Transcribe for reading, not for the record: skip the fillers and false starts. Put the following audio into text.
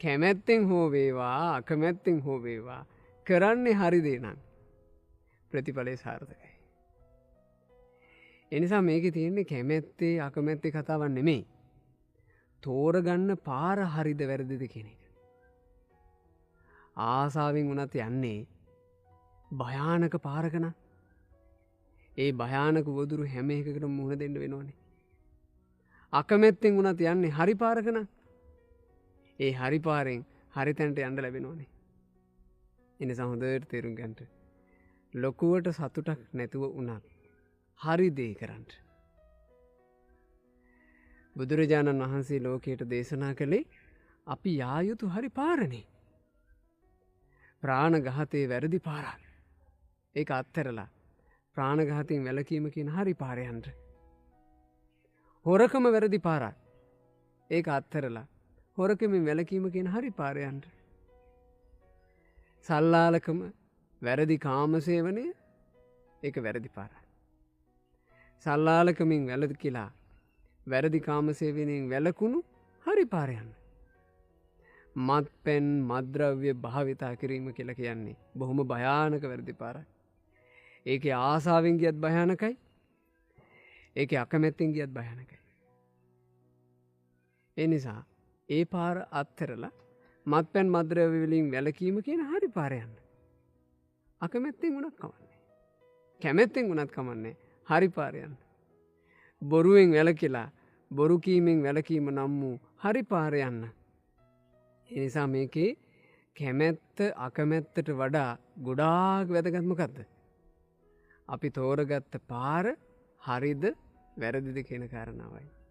කැමැත්තෙන් හෝ වේවා අකමැත්තෙන් හෝ වේවා කරන්නේ හරි දේ නම් ප්‍රතිඵලය සාර්ථකයි. එනිසා මේකේ තියෙන්නේ කැමැත්තේ අකමැත්තේ කතාවක් නෙමෙයි. තෝරගන්න පාර හරිද වැරදිද කියන එක. ආසාවෙන් වුණත් යන්නේ භයානක පාරක නම් ඒ භයානක වදුරු හැම එකකටම මුහුණ දෙන්න වෙනවනේ. අකමැත්තෙන් වුණත් යන්නේ හරි පාරක නම් ඒ හරි පාරෙන් හරි තැනට යන්න ලැබෙනවනේ. එනිසා හොඳට තේරුම් ගන්න. ලොකුවට සතුටක් නැතුව වුණත් හරි දේ කරන්න. බුදුරජාණන් වහන්සේ ලෝකයට දේශනා කළේ අපි යා යුතු හරි පාරනේ. ප්‍රාණඝාතයේ වැරදි පාරක්. ඒක අත්හැරලා ප්‍රාණඝාතයෙන් වැළකීම කියන හරි පාරේ යන්න. හොරකම වැරදි පාරක්. ඒක අත්හැරලා හොරකමින් වැළකීම කියන හරි පාරේ යන්න. සල්ලාලකම වැරදි කාමසේවනය ඒක වැරදි පාරක්. සල්ලාලකමින් වැළකීලා වැරදි කාමසේවනයෙන් වැළකුණු හරි පාරේ යන්න. මත්පැන් මත්ද්‍රව්‍ය භාවිතා කිරීම කියලා කියන්නේ බොහොම භයානක වැරදි පාරක්. ඒකේ ආසාවෙන් ගියත් භයානකයි. ඒකේ අකමැත්තෙන් ගියත් භයානකයි. ඒ නිසා ඒ පාර අත්හැරලා මත්පැන් මත්ද්‍රව්‍ය වලින් වැළකීම කියන හරි පාරේ යන්න. අකමැත්තෙන් වුණත් කමන්නේ. කැමැත්තෙන් වුණත් කමන්නේ. හරි පාරේ යන්න. බොරුවෙන් වැළකීලා බොරු කීමෙන් වැළකීම නම් වූ හරි පාරේ යන්න. ඒ නිසා මේකේ කැමැත්ත අකමැත්තට වඩා ගොඩාක් වැදගත් මොකද්ද? අපි තෝරගත්ත පාර හරිද වැරදිද කියන කාරණාවයි.